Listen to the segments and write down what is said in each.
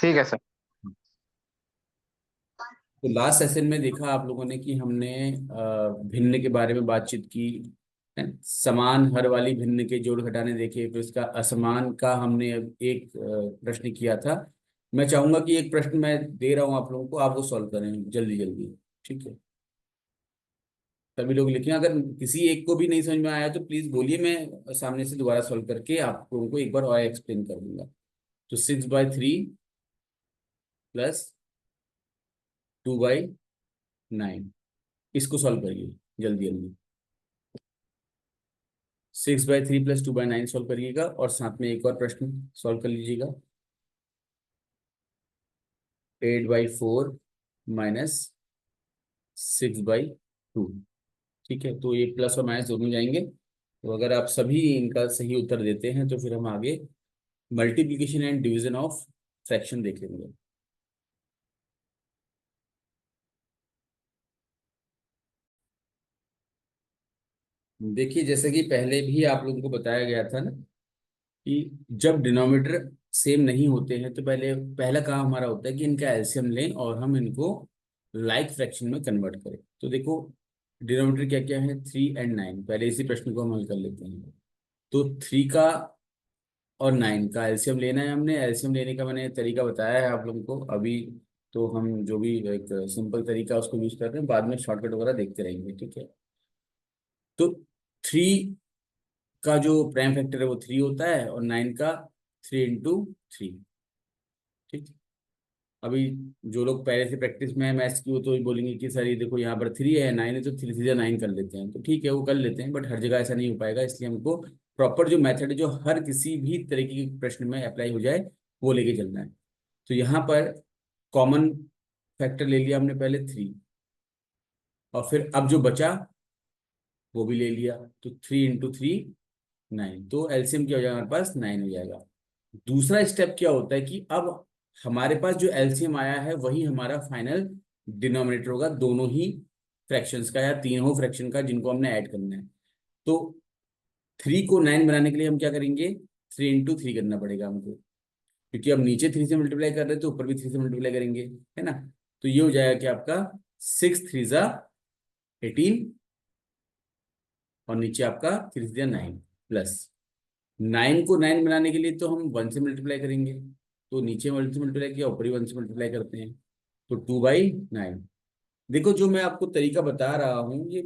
ठीक है सर। तो लास्ट सेशन में देखा आप लोगों ने कि हमने भिन्न के बारे में बातचीत की है। समान हर वाली भिन्न के जोड़ घटाने देखे, फिर इसका असमान का हमने एक प्रश्न किया था। मैं चाहूंगा कि एक प्रश्न मैं दे रहा हूं आप लोगों को, आप वो सॉल्व करें जल्दी जल्दी। ठीक है, सभी लोग लिखें। अगर किसी एक को भी नहीं समझ में आया तो प्लीज बोलिए, मैं सामने से दोबारा सॉल्व करके आप लोगों को एक बार और एक्सप्लेन कर दूंगा। तो 6/3 + 2/9, इसको सॉल्व करिए जल्दी जल्दी। 6/3 + 2/9 सॉल्व करिएगा, और साथ में एक और प्रश्न सॉल्व कर लीजिएगा। 8/4 - 6/2। ठीक है, तो ये प्लस और माइनस दोनों जाएंगे। तो अगर आप सभी इनका सही उत्तर देते हैं तो फिर हम आगे multiplication and division of fraction देख लेंगे। देखिए, जैसे कि पहले भी आप लोगों को बताया गया था ना कि जब डिनोमिनेटर सेम नहीं होते हैं तो पहले पहला काम हमारा होता है कि इनका एलसीएम लें और हम इनको लाइक फ्रैक्शन में कन्वर्ट करें। तो देखो, डिनोमिनेटर क्या क्या है, 3 और 9। पहले इसी प्रश्न को हम हल कर लेते हैं। तो 3 और 9 का एलसीएम लेना है हमने। एलसीएम लेने का मैंने तरीका बताया है आप लोगों को अभी। तो हम जो भी एक सिंपल तरीका उसको यूज कर रहे हैं, बाद में शॉर्टकट वगैरह देखते रहेंगे। ठीक है, तो 3 का जो प्राइम फैक्टर है वो 3 होता है, और 9 का 3 × 3। ठीक। अभी जो लोग पहले से प्रैक्टिस में है मैथ्स की, वो तो बोलेंगे कि सर ये देखो यहाँ पर 3 है, 9 है, तो 3 × 3 = 9 कर लेते हैं। तो ठीक है, वो कर लेते हैं, बट हर जगह ऐसा नहीं हो पाएगा। इसलिए हमको प्रॉपर जो मेथड है, जो हर किसी भी तरीके के प्रश्न में अप्लाई हो जाए, वो लेके चलना है। तो यहाँ पर कॉमन फैक्टर ले लिया हमने पहले 3, और फिर अब जो बचा वो भी ले लिया। तो 3 × 3 = 9, तो एलसीएम क्या हो जाएगा हमारे पास, 9 हो जाएगा। दूसरा स्टेप क्या होता है कि अब हमारे पास जो एलसीएम आया है वही हमारा फाइनल डिनोमिनेटर होगा, दोनों ही फ्रैक्शंस का या तीनों फ्रैक्शन का जिनको हमने ऐड करना है। तो 3 को 9 बनाने के लिए हम क्या करेंगे, 3 × 3 करना पड़ेगा हमको, क्योंकि अब नीचे 3 से मल्टीप्लाई कर रहे हैं तो ऊपर भी 3 से मल्टीप्लाई करेंगे, है ना। तो ये हो जाएगा कि आपका 6 × 3 = 18, और नीचे आपका 3 × 3 = 9, प्लस 9 को 9 बनाने के लिए तो हम 1 से मल्टीप्लाई करेंगे। तो नीचे 1 से मल्टीप्लाई किया, ऊपर ही 1 से मल्टीप्लाई करते हैं। तो 2/9। देखो, जो मैं आपको तरीका बता रहा हूँ ये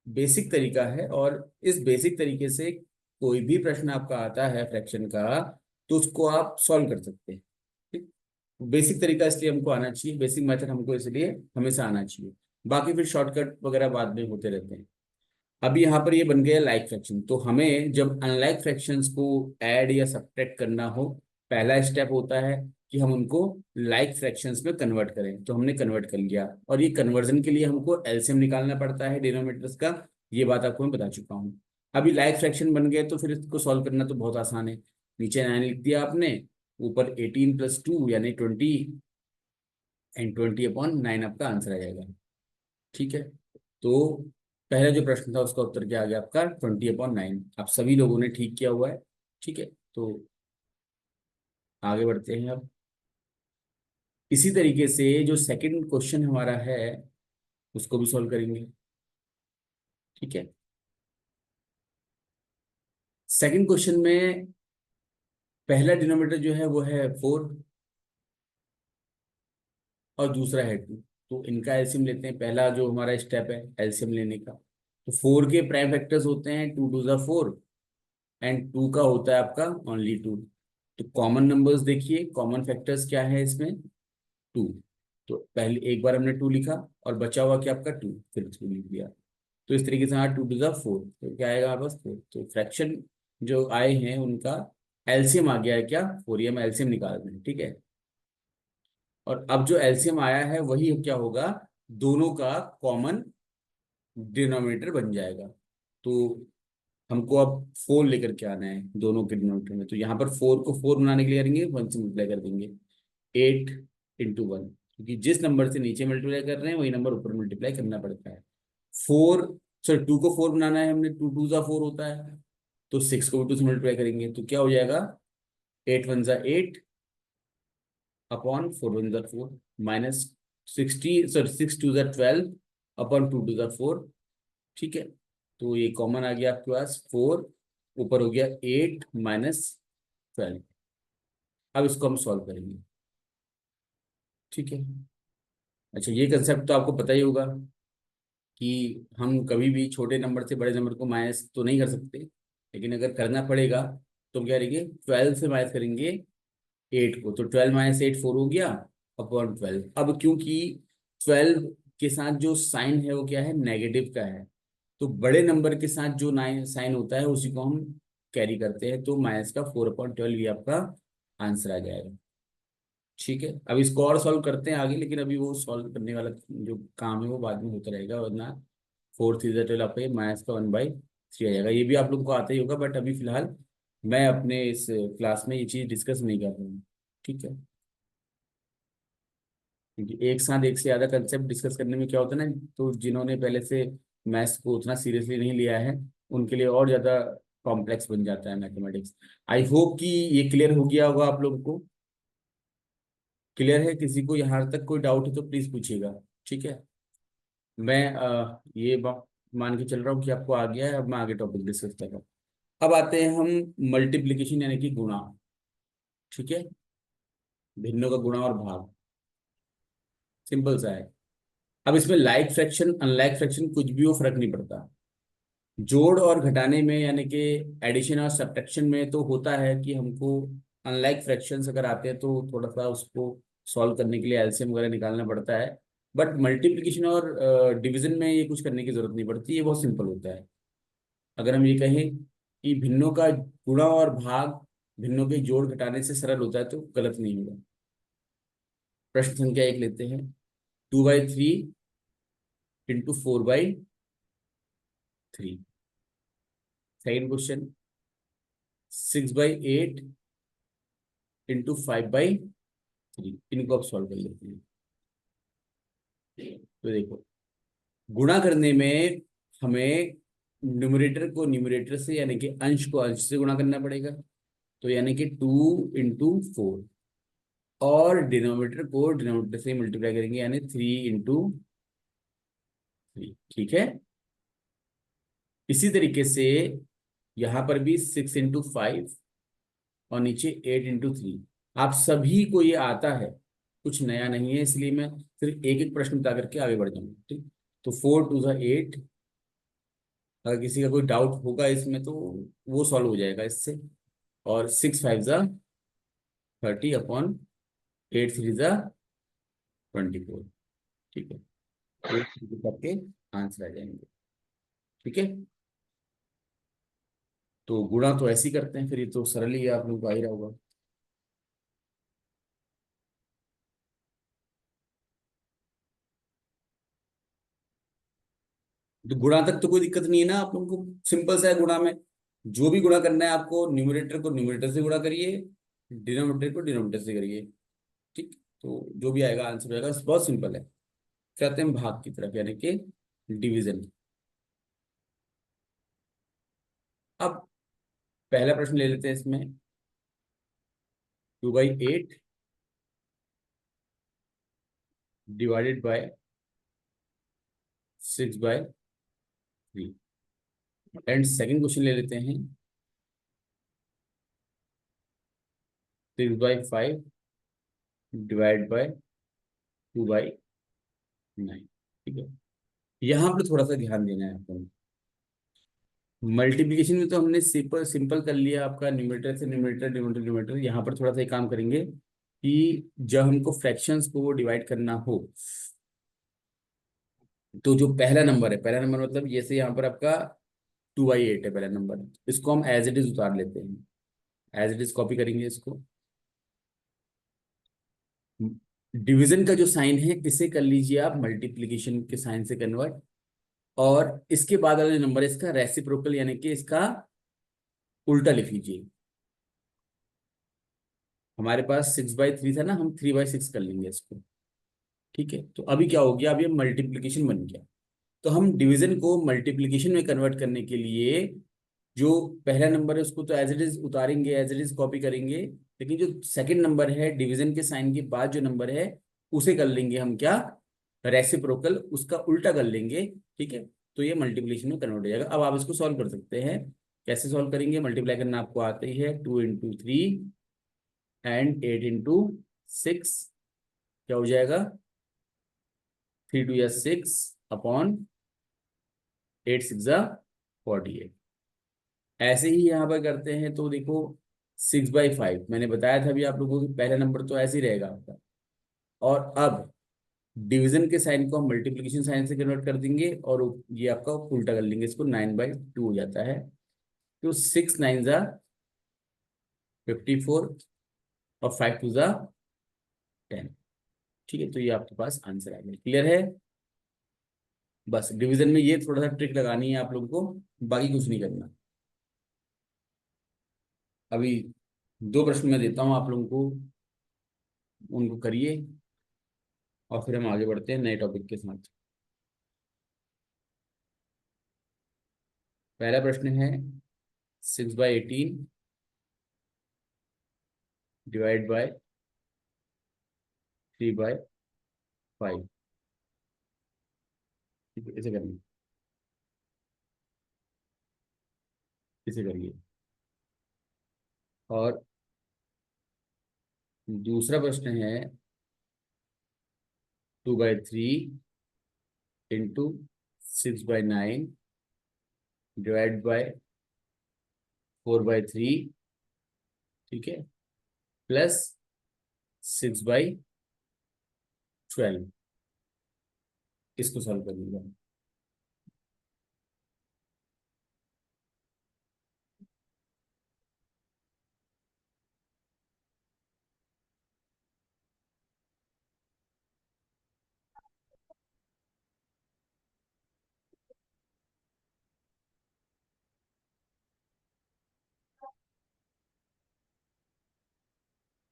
बेसिक तरीका है, और इस बेसिक तरीके से कोई भी प्रश्न आपका आता है फ्रैक्शन का, तो उसको आप सॉल्व कर सकते हैं। ठीक। बेसिक तरीका इसलिए हमको आना चाहिए, बेसिक मेथड हमको इसलिए हमेशा आना चाहिए। बाकी फिर शॉर्टकट वगैरह बाद में होते रहते हैं। अब यहाँ पर ये बन गया लाइक फ्रैक्शन, तो हमें जब अनलाइक फ्रैक्शंस को ऐड या सब्ट्रैक्ट करना हो, पहला स्टेप होता है कि हम उनको लाइक फ्रैक्शंस में कन्वर्ट करें। तो हमने कन्वर्ट कर लिया, और ये कन्वर्जन के लिए हमको एलसीएम निकालना पड़ता है डिनोमिनेटर्स का। ये बात आपको मैं बता चुका हूँ। अभी लाइक फ्रैक्शन बन गए तो फिर इसको सॉल्व करना तो बहुत आसान है। नीचे 9 लिख दिया आपने, ऊपर 18 + 2 यानी 20, एंड 20/9 आपका आंसर आ जाएगा। ठीक है, तो पहला जो प्रश्न था उसका उत्तर क्या आ गया आपका, 20/9। आप सभी लोगों ने ठीक किया हुआ है। ठीक है, तो आगे बढ़ते हैं अब। इसी तरीके से जो सेकंड क्वेश्चन हमारा है उसको भी सॉल्व करेंगे। ठीक है, सेकंड क्वेश्चन में पहला डिनोमिनेटर जो है वो है 4, और दूसरा है 2। तो इनका एलसीएम लेते हैं, पहला जो हमारा स्टेप है एलसीएम लेने का। तो 4 के प्राइम फैक्टर्स होते हैं 2 × 2 = 4, एंड 2 का होता है आपका ओनली 2। तो कॉमन नंबर्स देखिए, कॉमन फैक्टर्स क्या है इसमें, 2। तो पहले एक बार हमने 2 लिखा, और बचा हुआ क्या आपका 2, फिर 2 लिख दिया। तो इस तरीके से हाँ, 2 × 4, तो क्या आएगा हमारे पास 4। तो फ्रैक्शन जो आए हैं उनका एलसीएम आ गया है क्या, 4। ये हम एलसीएम निकाल रहे हैं। ठीक है, और अब जो एलसीएम आया है वही क्या होगा, दोनों का कॉमन डिनोमिनेटर बन जाएगा। तो हमको अब 4 लेकर के आना है दोनों के डिनोमिनेटर में। तो यहाँ पर 4 को 4 बनाने के लिए करेंगे, 1 से मल्टीप्लाई कर देंगे। 8 × 1, क्योंकि जिस नंबर से नीचे मल्टीप्लाई कर रहे हैं वही नंबर ऊपर मल्टीप्लाई करना पड़ता है। 4, सॉरी 2 को 4 बनाना है हमने, 2 × 2 = 4 होता है। तो 6 को भी 2 से मल्टीप्लाई करेंगे, तो क्या हो जाएगा, 8 × 1 = 8, अपॉन 4 1 ज़ा 4 माइनस 6 2 ज़ा 12 अपॉन 2 2 ज़ा 4। ठीक है, तो ये कॉमन आ गया आपके पास 4, ऊपर हो गया 8 - 12। अब इसको हम सॉल्व करेंगे। ठीक है, अच्छा ये कंसेप्ट तो आपको पता ही होगा कि हम कभी भी छोटे नंबर से बड़े नंबर को माइनस तो नहीं कर सकते, लेकिन अगर करना पड़ेगा तो हम क्या करेंगे, 12 से माइनस करेंगे 8 को, तो 12 - 8 4 हो गया अपॉन 12। अब क्योंकि 12 के साथ जो साइन है वो क्या है, नेगेटिव का है, तो बड़े नंबर के साथ जो नाइन साइन होता है उसी को हम कैरी करते हैं, तो माइनस का 4/12 ये आपका आंसर आ जाएगा। ठीक है, अब इसको और सॉल्व करते हैं आगे, लेकिन अभी वो सॉल्व करने वाला जो काम है वो बाद में होता रहेगा, वरना 4 3 ज़ा 12 आपका माइनस का 1/3 आ जाएगा। ये भी आप लोग को आता ही होगा, बट अभी फिलहाल मैं अपने इस क्लास में ये चीज़ डिस्कस नहीं कर रहा हूँ। ठीक है, क्योंकि एक साथ एक से ज़्यादा कंसेप्ट डिस्कस करने में क्या होता है ना, तो जिन्होंने पहले से मैथ्स को उतना सीरियसली नहीं लिया है उनके लिए और ज़्यादा कॉम्प्लेक्स बन जाता है मैथमेटिक्स। आई होप कि ये क्लियर हो गया होगा आप लोगों को। क्लियर है? किसी को यहाँ तक कोई डाउट है तो प्लीज पूछिएगा। ठीक है, मैं ये मान के चल रहा हूँ कि आपको आ गया है। अब मैं आगे टॉपिक डिस्कस कर रहा हूँ। अब आते हैं हम मल्टीप्लीकेशन यानी कि गुणा। ठीक है, भिन्नों का गुणा और भाग, सिंपल सा है। अब इसमें लाइक फ्रैक्शन अनलाइक फ्रैक्शन कुछ भी हो, फर्क नहीं पड़ता। जोड़ और घटाने में यानी कि एडिशन और सब्ट्रैक्शन में तो होता है कि हमको अनलाइक फ्रैक्शंस अगर आते हैं तो थोड़ा सा उसको सॉल्व करने के लिए एलसीएम वगैरह निकालना पड़ता है। बट मल्टीप्लिकेशन और डिवीजन में ये कुछ करने की जरूरत नहीं पड़ती, ये बहुत सिंपल होता है। अगर हम ये कहें कि भिन्नों का गुणा और भाग भिन्नों के जोड़ घटाने से सरल होता है तो गलत नहीं होगा। प्रश्न संख्या 1 लेते हैं, 2/3 × 4/3। Second question, 6/8 × 5/3। इनको आप सॉल्व कर लेते हैं। तो देखो, गुणा करने में हमें न्यूमरेटर को न्यूमरेटर से यानी कि अंश को अंश से गुणा करना पड़ेगा, तो यानी कि 2 × 4। और डिनोमिनेटर को डिनोमिनेटर से मल्टीप्लाई करेंगे यानी 3 × 3। ठीक है, इसी तरीके से यहाँ पर भी 6 × 5 और नीचे 8 × 3। आप सभी को ये आता है, कुछ नया नहीं है, इसलिए मैं सिर्फ एक एक प्रश्न बता करके आगे बढ़ जाऊंगा। ठीक, तो 4 2 ज़ा 8। अगर किसी का कोई डाउट होगा इसमें तो वो सॉल्व हो जाएगा इससे। और 6 5 ज़ा 30 अपॉन 8 3 ज़ा 24। ठीक है, तो आपके आंसर आ जाएंगे। ठीक है, तो गुणा तो ऐसे ही करते हैं, फिर ये तो सरल ही है, आप लोग को आ ही रहा होगा। तो गुणा तक तो कोई दिक्कत नहीं है ना आप लोगों को, सिंपल सा है। गुणा में जो भी गुणा करना है आपको, न्यूमरेटर को न्यूमरेटर से गुणा करिए, डिनोमिनेटर को डिनोमिनेटर से करिए। ठीक, तो जो भी आएगा आंसर आएगा, बहुत सिंपल है। कहते हैं भाग की तरफ यानी कि डिवीजन। अब पहला प्रश्न ले लेते हैं इसमें, 2/8 divided by 6/3। And second question ले लेते हैं, 6/5 डिवाइड बाय 2/9। ठीक है, यहाँ पर थोड़ा सा ध्यान देना है आपको। मल्टीप्लिकेशन में तो हमने सिंपल सिंपल कर लिया आपका, न्यूमरेटर से न्यूमरेटर, डिनोमिनेटर डिनोमिनेटर। यहाँ पर थोड़ा सा एक काम करेंगे कि जब हमको फ्रैक्शंस को डिवाइड करना हो, तो जो पहला नंबर है, पहला नंबर मतलब जैसे यहाँ पर आपका 2/8 है पहला नंबर, इसको हम एज इट इज उतार लेते हैं। एज इट इज कॉपी करेंगे इसको। डिवीजन का जो साइन है इसे कर लीजिए आप मल्टीप्लिकेशन के साइन से कन्वर्ट, और इसके बाद वाला जो नंबर है इसका रेसिप्रोकल यानी कि इसका उल्टा लिख लीजिए। हमारे पास 6/3 था ना, हम 3/6 कर लेंगे इसको। ठीक है, तो अभी क्या हो गया, अभी मल्टीप्लिकेशन बन गया। तो हम डिवीजन को मल्टीप्लिकेशन में कन्वर्ट करने के लिए जो पहला नंबर है उसको तो एज इट इज उतारेंगे, एज इट इज कॉपी करेंगे, लेकिन जो सेकंड नंबर है डिवीजन के साइन के बाद जो नंबर है उसे कर लेंगे हम क्या, रेसिप्रोकल, उसका उल्टा कर लेंगे। ठीक है, तो ये मल्टीप्लिकेशन में कन्वर्ट हो जाएगा। अब आप इसको सॉल्व कर सकते हैं। कैसे सॉल्व करेंगे? मल्टीप्लाई करना आपको आता ही है, 2 × 3 एंड 8 × 6, क्या हो जाएगा, 3 × 2 = 6 अपॉन 8 × 6 = 48। ऐसे ही यहाँ पर करते हैं तो देखो 6/5 मैंने बताया था अभी आप लोगों को, पहला नंबर तो ऐसे ही रहेगा आपका। और अब डिवीजन के साइन को हम मल्टीप्लिकेशन साइन से कन्वर्ट कर देंगे और ये आपका उल्टा कर लेंगे, इसको 9/2 हो जाता है। तो 6 × 9 = 54 और 5 × 2 = 10। ठीक है, तो ये आपके पास आंसर आ गया। क्लियर है? बस डिवीजन में ये थोड़ा सा ट्रिक लगानी है आप लोगों को, बाकी कुछ नहीं करना। अभी 2 प्रश्न मैं देता हूँ आप लोगों को, उनको करिए और फिर हम आगे बढ़ते हैं नए टॉपिक के साथ। पहला प्रश्न है 6/18 डिवाइड बाय 3/5। ठीक है, इसे करिए, इसे करिए। और दूसरा प्रश्न है 2/3 इंटू 6/9 डिवाइड बाय 4/3। ठीक है, प्लस 6/12। इसको सॉल्व करिएगा।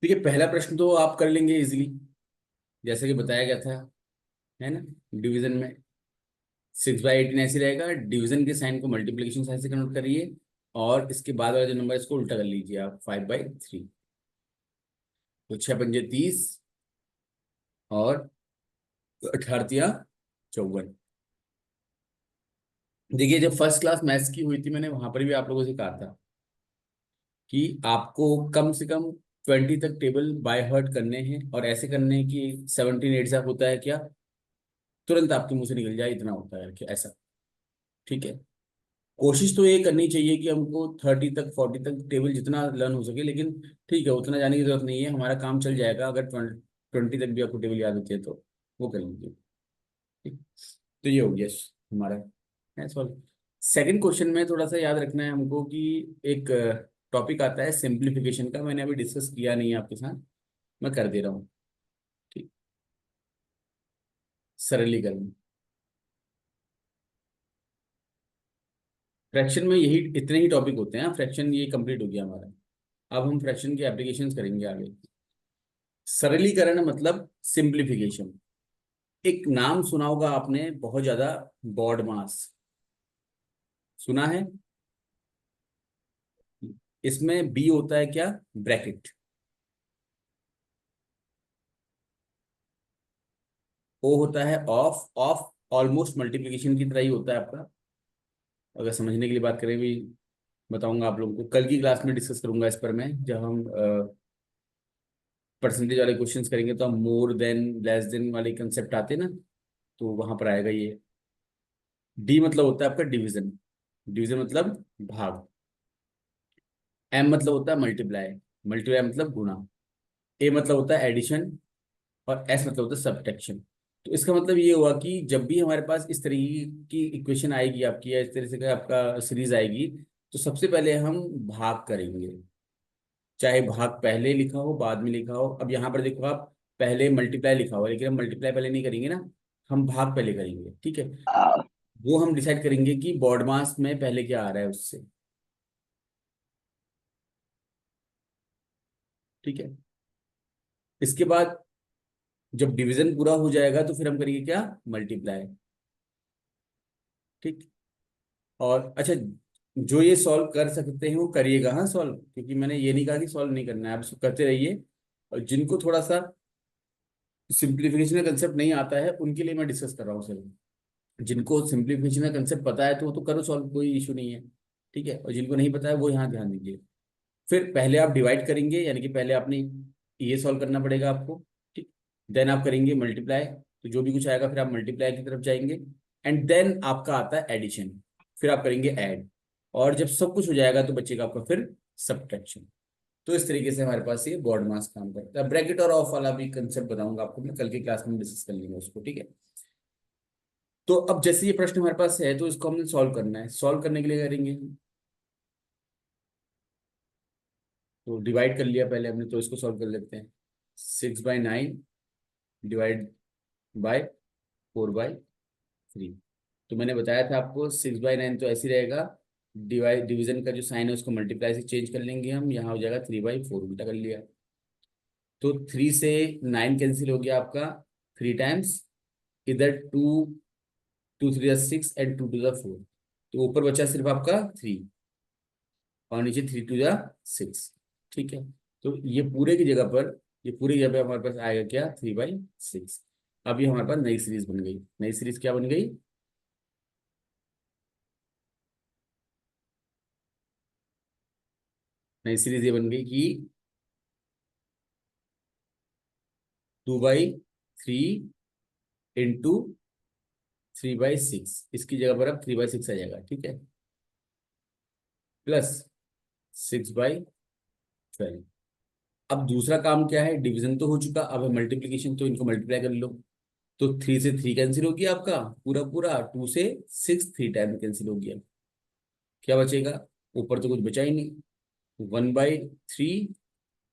ठीक है, पहला प्रश्न तो आप कर लेंगे इजीली, जैसे कि बताया गया था, है ना। डिवीजन में 6/18 ऐसे रहेगा, डिवीजन के साइन को मल्टीप्लिकेशन साइन से कन्वर्ट करिए और इसके बाद वाला जो नंबर है इसको उल्टा कर लीजिए आप, 5/3। तो 6×5 = 30 और 18×3 = 54। देखिए, जब फर्स्ट क्लास मैथ्स की हुई थी मैंने वहां पर भी आप लोगों से कहा था कि आपको कम से कम 20 तक टेबल बाय हार्ट करने हैं, और ऐसे करने हैं कि 17 8 होता है क्या, तुरंत आपके मुंह से निकल जाए, इतना होता है क्या, ऐसा। ठीक है, कोशिश तो ये करनी चाहिए कि हमको 30 तक 40 तक टेबल जितना लर्न हो सके, लेकिन ठीक है, उतना जाने की जरूरत नहीं है, हमारा काम चल जाएगा अगर 20 तक भी आपको टेबल याद होती है तो वो कर लीजिए। ठीक, तो ये हो गया हमारा है सॉल्व। सेकंड क्वेश्चन में थोड़ा सा याद रखना है हमको कि एक टॉपिक आता है सिंप्लीफिकेशन का, मैंने अभी डिस्कस किया नहीं है आपके साथ, मैं कर दे रहा हूँ। ठीक, सरलीकरण। फ्रैक्शन में यही इतने ही टॉपिक होते हैं, फ्रैक्शन ये कंप्लीट हो गया हमारा। अब हम फ्रैक्शन के एप्लीकेशंस करेंगे आगे। सरलीकरण मतलब सिंप्लीफिकेशन। एक नाम सुना होगा आपने बहुत ज्यादा, बॉड मास, सुना है? इसमें बी होता है क्या, ब्रैकेट। ओ होता है ऑफ, ऑफ ऑलमोस्ट मल्टीप्लिकेशन की तरह ही होता है आपका। अगर समझने के लिए बात करें भी, बताऊंगा आप लोगों को, कल की क्लास में डिस्कस करूंगा इस पर मैं, जब हम परसेंटेज वाले क्वेश्चंस करेंगे तो हम मोर देन लेस देन वाले कंसेप्ट आते हैं ना, तो वहां पर आएगा ये। डी मतलब होता है आपका डिवीजन, डिवीजन मतलब भाग। एम मतलब होता है मल्टीप्लाई, मल्टीप्लाई मतलब गुणा। ए मतलब होता है एडिशन और एस मतलब होता है सब्ट्रैक्शन। तो इसका मतलब ये हुआ कि जब भी हमारे पास इस तरीके की इक्वेशन आएगी आपकी, या इस तरह से का आपका सीरीज आएगी, तो सबसे पहले हम भाग करेंगे। चाहे भाग पहले लिखा हो बाद में लिखा हो, अब यहाँ पर देखो आप, पहले मल्टीप्लाई लिखा हुआ है, लेकिन हम मल्टीप्लाई पहले नहीं करेंगे ना, हम भाग पहले करेंगे। ठीक है, वो हम डिसाइड करेंगे कि बॉड मास में पहले क्या आ रहा है उससे। ठीक है, इसके बाद जब डिवीजन पूरा हो जाएगा तो फिर हम करेंगे क्या, मल्टीप्लाई। ठीक, और अच्छा, जो ये सॉल्व कर सकते हैं वो करिएगा, हाँ सॉल्व, क्योंकि मैंने ये नहीं कहा कि सॉल्व नहीं करना है, आप इसको करते रहिए। और जिनको थोड़ा सा सिंप्लीफिकेशन का कंसेप्ट नहीं आता है उनके लिए मैं डिस्कस कर रहा हूँ सर। जिनको सिंप्लीफिकेशन का कंसेप्ट पता है तो वो तो करो सॉल्व, कोई इशू नहीं है। ठीक है, और जिनको नहीं पता है वो यहाँ ध्यान दीजिए। फिर पहले आप डिवाइड करेंगे, यानी कि पहले आपने ये सॉल्व करना पड़ेगा आपको। ठीक, देन आप करेंगे मल्टीप्लाई, तो जो भी कुछ आएगा फिर आप मल्टीप्लाई की तरफ जाएंगे। एंड देन आपका आता है एडिशन, फिर आप करेंगे ऐड। और जब सब कुछ हो जाएगा तो बचेगा आपका फिर सब्ट्रैक्शन। तो इस तरीके से हमारे पास ये बॉड मास काम करता है। ब्रैकेट और ऑफ वाला भी कंसेप्ट बताऊंगा आपको मैं, कल की क्लास में डिस्कस कर लेंगे उसको, ठीक है। तो अब जैसे ये प्रश्न हमारे पास है तो इसको हमने सॉल्व करना है। सॉल्व करने के लिए करेंगे, तो डिवाइड कर लिया पहले हमने, तो इसको सॉल्व कर लेते हैं। 6/9 डिवाइड बाय 4/3। तो मैंने बताया था आपको 6/9 तो ऐसे ही रहेगा। डिवाइड डिवीजन का जो साइन है उसको मल्टीप्लाई से चेंज कर लेंगे हम, यहाँ हो जाएगा 3/4, उल्टा कर लिया। तो 3 से 9 कैंसिल हो गया आपका 3 टाइम्स। इधर 2 2 3 6 एंड 2 2 4। तो ऊपर बचा सिर्फ आपका 3, और नीचे 3 2 6। ठीक है, तो ये पूरे की जगह पर, ये पूरी जगह पे हमारे पास आएगा क्या, 3/6। अब ये हमारे पास नई सीरीज बन गई। नई सीरीज क्या बन गई, नई सीरीज ये बन गई कि 2/3 इंटू 3/6, इसकी जगह पर अब 3/6 आ जाएगा, ठीक है, प्लस 6/12। अब दूसरा काम क्या है, डिवीजन तो हो चुका, अब है मल्टीप्लीकेशन, तो इनको मल्टीप्लाई कर लो। तो 3 से 3 कैंसिल हो गया आपका पूरा पूरा, 2 से 6 3 टाइम कैंसिल हो गया। क्या बचेगा, ऊपर तो कुछ बचा ही नहीं। 1/3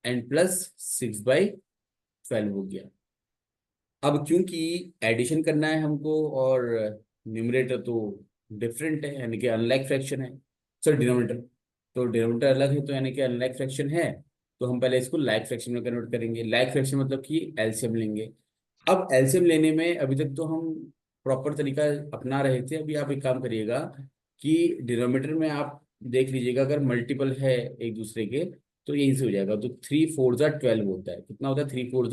एंड प्लस 6/12 हो गया। अब क्योंकि एडिशन करना है हमको, और न्यूमरेटर तो डिफरेंट है, यानी कि अनलाइक फ्रैक्शन है, सर डिनोमिनेटर, तो डिनोमिनेटर अलग है, तो यानी कि अनलाइक फ्रैक्शन है। तो हम पहले इसको लाइक फ्रैक्शन में कन्वर्ट करेंगे। लाइक फ्रैक्शन मतलब कि एलसीएम लेंगे। अब एलसीएम लेने में अभी तक तो हम प्रॉपर तरीका अपना रहे थे, अभी आप एक काम करिएगा कि डिनोमिनेटर में आप देख लीजिएगा, अगर मल्टीपल है एक दूसरे के तो यहीं से हो जाएगा। तो 3 4 12 होता है, कितना होता है, 3 4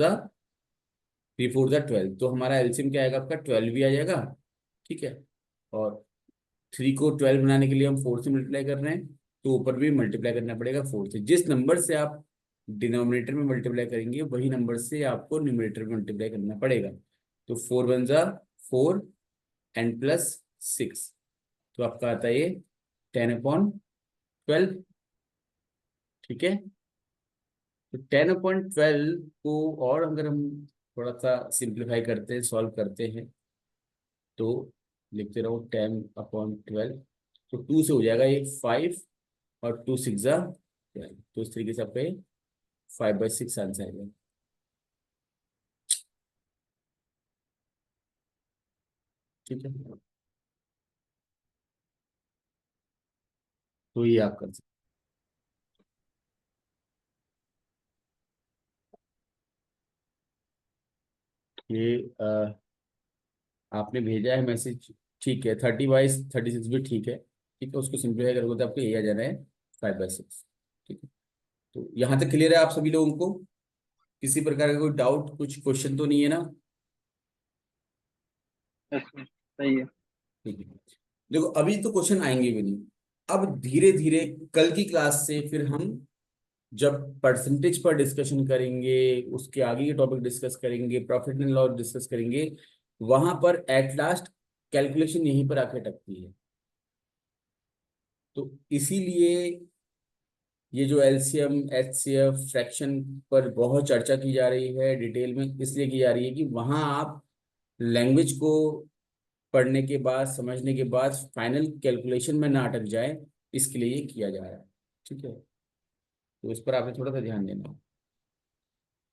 12, तो हमारा एलसीएम क्या आएगा आपका, 12 भी आ जाएगा। ठीक है, और 3 को 12 बनाने के लिए हम 4 से मल्टीप्लाई कर रहे हैं, तो ऊपर भी मल्टीप्लाई करना पड़ेगा 4 से। जिस नंबर से आप डिनोमिनेटर में मल्टीप्लाई करेंगे वही नंबर से आपको न्यूमरेटर में मल्टीप्लाई करना पड़ेगा। तो 4 1 जा 4 एंड प्लस 6, तो आपका आता है ये 10/12। ठीक है, तो 10/12 को और अगर हम थोड़ा सा सिंप्लीफाई करते हैं, सॉल्व करते हैं, तो लिखते रहो 10/12। तो 2 से हो जाएगा ये 5, और 2 6 जा 12, तो इस तरीके से आपका ये 5/6 आंसर आएगा। ठीक है, तो ये आप कर सकते हैं। ये आपने भेजा है मैसेज, ठीक है, 30/36 भी ठीक है। ठीक है, उसको सिंप्लीफाई करोगे तो आपको ये आ जाना है 5/6। ठीक है, तो यहाँ तक क्लियर है आप सभी लोगों को, किसी प्रकार का कोई डाउट, कुछ क्वेश्चन तो नहीं है ना। अच्छा, सही है। ठीक है, देखो अभी तो क्वेश्चन आएंगे भी नहीं। अब धीरे धीरे कल की क्लास से फिर हम जब परसेंटेज पर डिस्कशन करेंगे, उसके आगे के टॉपिक डिस्कस करेंगे, प्रॉफिट एंड लॉस डिस्कस करेंगे, वहां पर एट लास्ट कैलकुलेशन यहीं पर आके अटकती है। तो इसीलिए ये जो एलसीएम एचसीएफ फ्रैक्शन पर बहुत चर्चा की जा रही है डिटेल में, इसलिए की जा रही है कि वहां आप लैंग्वेज को पढ़ने के बाद, समझने के बाद फाइनल कैलकुलेशन में ना अटक जाए, इसके लिए ये किया जा रहा है। ठीक है, तो इस पर आपने थोड़ा सा ध्यान देना है।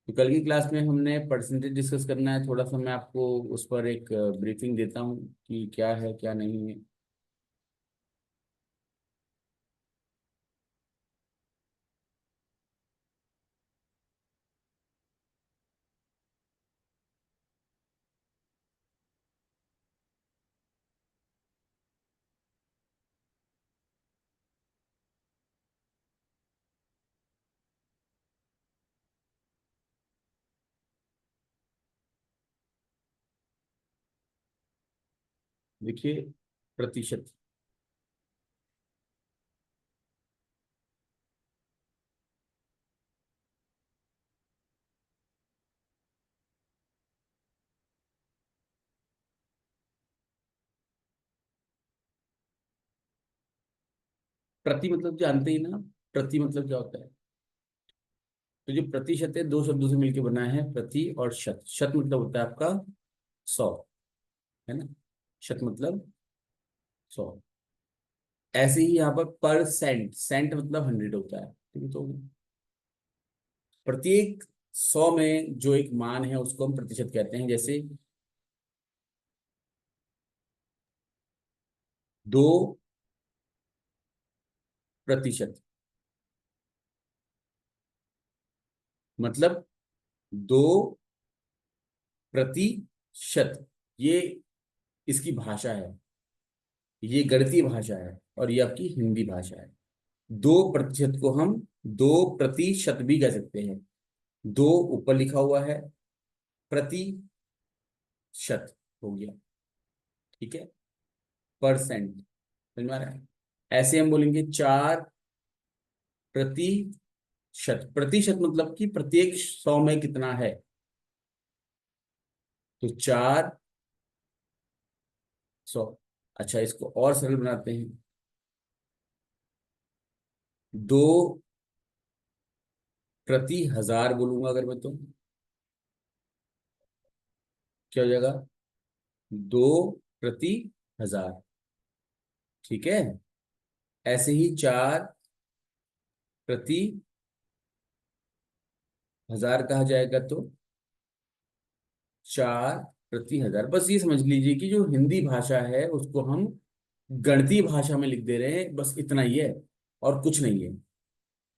तो कल की क्लास में हमने परसेंटेज डिस्कस करना है, थोड़ा सा मैं आपको उस पर एक ब्रीफिंग देता हूँ कि क्या है क्या नहीं है। देखिए प्रतिशत, प्रति मतलब जानते ही ना, प्रति मतलब क्या होता है। तो जो प्रतिशत है दो शब्दों से मिलकर बना है, प्रति और शत। शत मतलब होता है आपका 100, है ना। शत मतलब 100। ऐसे ही यहाँ पर परसेंट, सेंट मतलब 100 होता है, ठीक है। तो प्रत्येक 100 में जो एक मान है उसको हम प्रतिशत कहते हैं। जैसे 2%, मतलब 2%। ये इसकी भाषा है, ये गणितीय भाषा है और ये आपकी हिंदी भाषा है। 2% को हम 2% भी कह सकते हैं। दो ऊपर लिखा हुआ है, प्रतिशत हो गया, ठीक है। परसेंट, समझ में आ रहा है। ऐसे हम बोलेंगे 4%। प्रतिशत मतलब कि प्रत्येक 100 में कितना है, तो 400। अच्छा, इसको और सरल बनाते हैं। 2%1000 बोलूंगा अगर मैं, तो क्या हो जाएगा, 2%1000, ठीक है। ऐसे ही 4%1000 कहा जाएगा, तो 4%1000। बस ये समझ लीजिए कि जो हिंदी भाषा है उसको हम गणितीय भाषा में लिख दे रहे हैं, बस इतना ही है और कुछ नहीं है,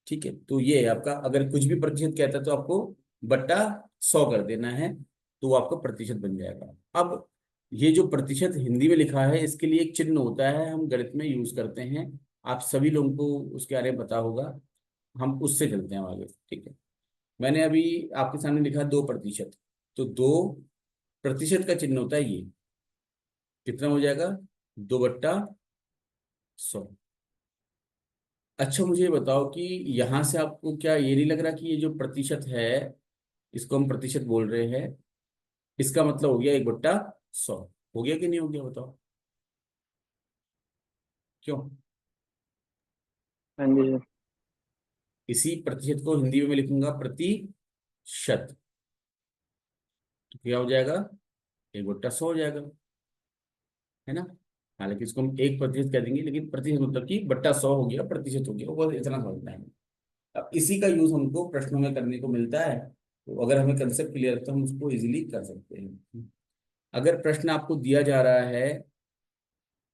ठीक है। तो ये है आपका, अगर कुछ भी प्रतिशत कहता है तो आपको बट्टा 100 कर देना है, तो वो आपका प्रतिशत बन जाएगा। अब ये जो प्रतिशत हिंदी में लिखा है इसके लिए एक चिन्ह होता है, हम गणित में यूज करते हैं। आप सभी लोगों को उसके बारे में पता होगा, हम उससे चलते हैं आगे, ठीक है। मैंने अभी आपके सामने लिखा 2%, तो 2% का चिन्ह होता है ये, कितना हो जाएगा, 2/100। अच्छा, मुझे ये बताओ कि यहाँ से आपको क्या ये नहीं लग रहा कि ये जो प्रतिशत है, इसको हम प्रतिशत बोल रहे हैं, इसका मतलब हो गया 1/100। हो गया कि नहीं हो गया, बताओ क्यों। हाँ जी सर। इसी प्रतिशत को हिंदी में मैं लिखूंगा प्रतिशत, तो क्या हो जाएगा, 1/100 हो जाएगा, है ना। हालांकि इसको हम 1% कह देंगे, लेकिन प्रतिशत मतलब कि बट्टा 100 हो गया, प्रतिशत हो गया, वो बस इतना समझना है। अब इसी का यूज हमको प्रश्नों में करने को मिलता है, तो अगर हमें कंसेप्ट क्लियर है तो हम उसको इजीली कर सकते हैं। अगर प्रश्न आपको दिया जा रहा है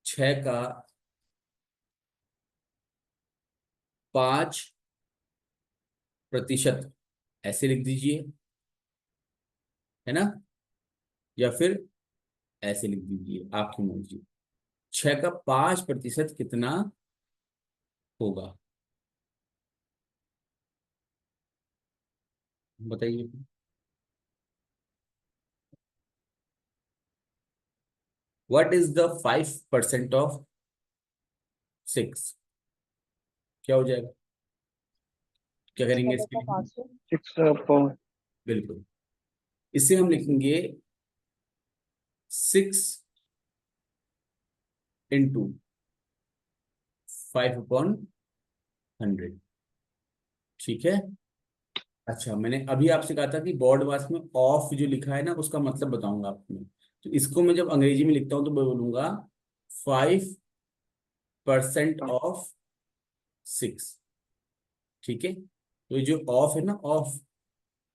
6 का 5%, ऐसे लिख दीजिए, है ना, या फिर ऐसे लिख दीजिए, आपकी मर्जी। 6 का 5% कितना होगा, बताइए। व्हाट इज द 5% ऑफ 6, क्या हो जाएगा, क्या करेंगे इसके लिए। 6 पावर। बिल्कुल, इसे हम लिखेंगे 6 × 5/100, ठीक है। अच्छा, मैंने अभी आपसे कहा था कि बोर्ड मास में ऑफ जो लिखा है ना उसका मतलब बताऊंगा आपको मैं। तो इसको मैं जब अंग्रेजी में लिखता हूँ तो मैं बोलूंगा 5% ऑफ 6, ठीक है। तो ये जो ऑफ है ना, ऑफ,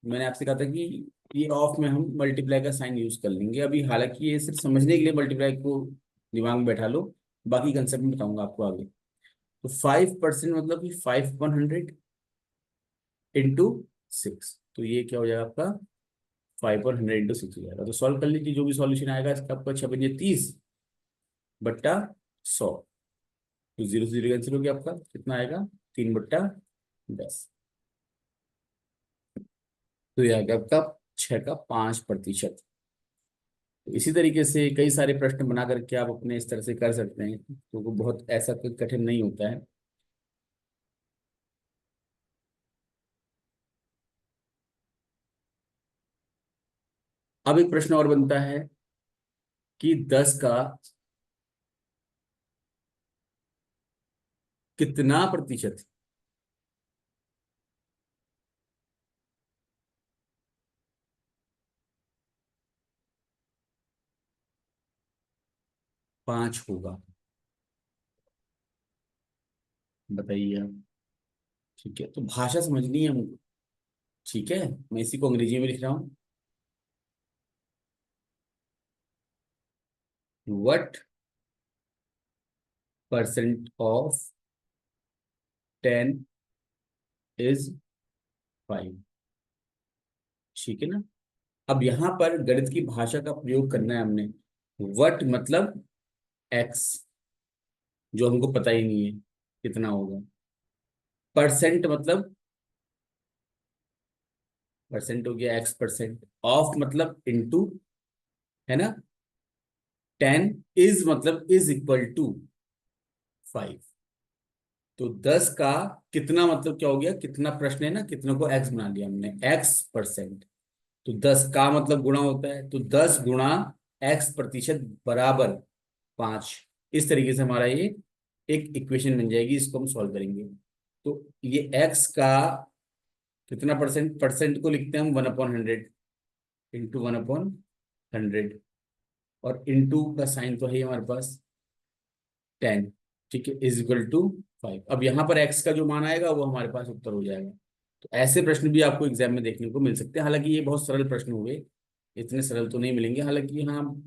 मैंने आपसे कहा था कि ये ऑफ में हम मल्टीप्लाई का साइन यूज कर लेंगे अभी। हालांकि ये सिर्फ समझने के लिए मल्टीप्लाई को दिमाग में बैठा लो, बाकी कंसेप्ट में बताऊंगा आपको आगे। तो 5% मतलब कि 5/100 × 6, तो ये क्या हो जाएगा आपका, 5/100 × 6 हो जाएगा। तो सॉल्व कर लीजिए, जो भी सॉल्यूशन आएगा इसका आपका 6×30/100, तो 0 से 0 कैंसिल हो गया, आपका कितना आएगा, 3/10। तो ये आएगा आपका 6 का 5%। इसी तरीके से कई सारे प्रश्न बना करके आप अपने इस तरह से कर सकते हैं, तो वो बहुत ऐसा कोई कठिन नहीं होता है। अब एक प्रश्न और बनता है कि 10 का कितना प्रतिशत 5 होगा, बताइए आप। ठीक है, तो भाषा समझनी है हमको। ठीक है, मैं इसी को अंग्रेजी में लिख रहा हूँ। What percent of 10 is 5। ठीक है ना। अब यहां पर गणित की भाषा का प्रयोग करना है हमने। व्हाट मतलब एक्स, जो हमको पता ही नहीं है कितना होगा। परसेंट मतलब, परसेंट हो गया x%। ऑफ मतलब इनटू, है ना। 10 इज मतलब इज इक्वल टू 5। तो 10 का कितना मतलब क्या हो गया, कितना प्रश्न है ना, कितने को x बना लिया हमने, x%। तो 10 का मतलब गुणा होता है, तो 10 गुणा x% बराबर 5। इस तरीके से हमारा ये एक इक्वेशन बन जाएगी, इसको हम सॉल्व करेंगे। तो ये x का कितना परसेंट, परसेंट को लिखते हैं हम 1/100, इंटू 1/100, और इंटू का साइन तो है ही हमारे पास 10। ठीक है, इज इक्वल टू 5। अब यहाँ पर x का जो मान आएगा वो हमारे पास उत्तर हो जाएगा। तो ऐसे प्रश्न भी आपको एग्जाम में देखने को मिल सकते हैं। हालांकि ये बहुत सरल प्रश्न हुए, इतने सरल तो नहीं मिलेंगे। हालांकि हाँ,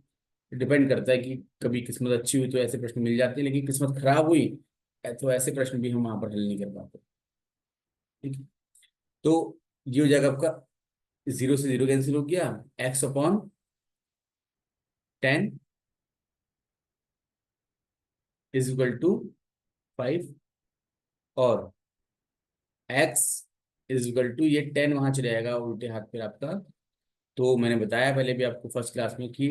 डिपेंड करता है कि कभी किस्मत अच्छी हुई तो ऐसे प्रश्न मिल जाते हैं, लेकिन किस्मत खराब हुई तो ऐसे प्रश्न भी हम वहां पर हल नहीं कर पाते। ठीक है, तो ये हो जाएगा आपका, जीरो से जीरो कैंसिल हो गया, x/10 इज इक्वल टू 5, और x इज इक्वल टू, ये 10 वहां चले जाएगा उल्टे हाथ पे आपका। तो मैंने बताया पहले भी आपको फर्स्ट क्लास में कि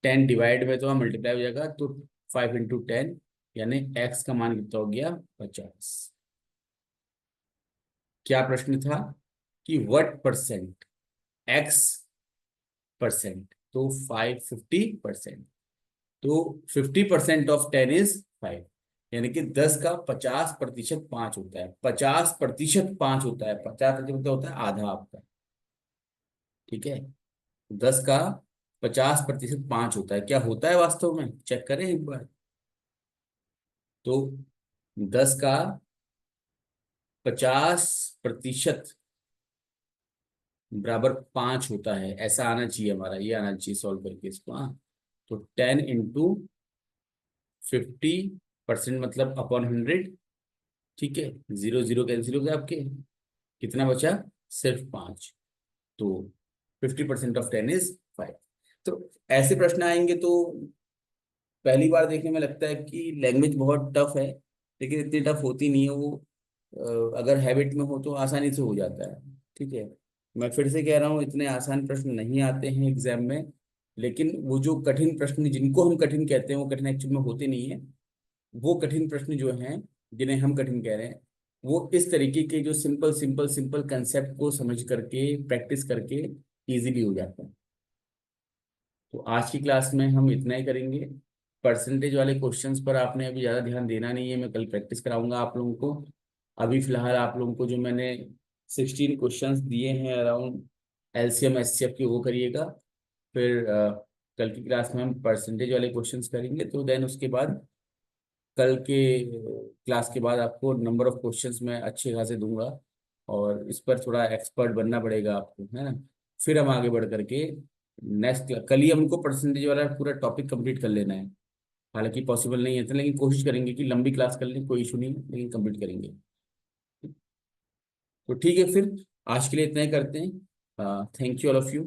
10 डिवाइड में तो मल्टीप्लाई हो जाएगा, तो 5 × 10, यानी x का मान कितना हो गया, 50। क्या प्रश्न था कि व्हाट परसेंट, x%, तो 50%। तो 50% ऑफ 10 इज 5, यानी कि 10 का 50% 5 होता है। 50% 5 होता है, 50% होता है आधा आपका। ठीक है, 10 का 50% 5 होता है। क्या होता है वास्तव में, चेक करें एक बार। तो 10 का 50% बराबर 5 होता है, ऐसा आना चाहिए हमारा, ये आना चाहिए सॉल्व करके इसको। हाँ, तो 10 × 50% मतलब अपॉन 100। ठीक है, जीरो जीरो कैंसिल हो गया आपके, कितना बचा, सिर्फ 5। तो 50% ऑफ 10 इज 5। तो ऐसे प्रश्न आएंगे तो पहली बार देखने में लगता है कि लैंग्वेज बहुत टफ है, लेकिन इतनी टफ होती नहीं है वो। अगर हैबिट में हो तो आसानी से हो जाता है। ठीक है, मैं फिर से कह रहा हूँ, इतने आसान प्रश्न नहीं आते हैं एग्जाम में, लेकिन वो जो कठिन प्रश्न जिनको हम कठिन कहते हैं वो कठिन एक्चुअल में होते नहीं है। वो कठिन प्रश्न जो हैं, जिन्हें हम कठिन कह रहे हैं, वो इस तरीके के जो सिंपल सिंपल सिंपल कंसेप्ट को समझ करके प्रैक्टिस करके इजीली हो जाता है। तो आज की क्लास में हम इतना ही करेंगे। परसेंटेज वाले क्वेश्चंस पर आपने अभी ज़्यादा ध्यान देना नहीं है, मैं कल प्रैक्टिस कराऊंगा आप लोगों को। अभी फिलहाल आप लोगों को जो मैंने 16 क्वेश्चंस दिए हैं अराउंड एलसीएम एचसीएफ के, वो करिएगा। फिर कल की क्लास में हम परसेंटेज वाले क्वेश्चंस करेंगे, तो देन उसके बाद कल के क्लास के बाद आपको नंबर ऑफ क्वेश्चंस मैं अच्छे खासे दूंगा, और इस पर थोड़ा एक्सपर्ट बनना पड़ेगा आपको, है ना। फिर हम आगे बढ़ करके नेक्स्ट, कल ही हमको परसेंटेज वाला पूरा टॉपिक कंप्लीट कर लेना है। हालांकि पॉसिबल नहीं है तो, लेकिन कोशिश करेंगे कि लंबी क्लास कर लें, कोई इशू नहीं है, लेकिन कंप्लीट करेंगे। तो ठीक है फिर, आज के लिए इतना ही करते हैं। Thank you all of you.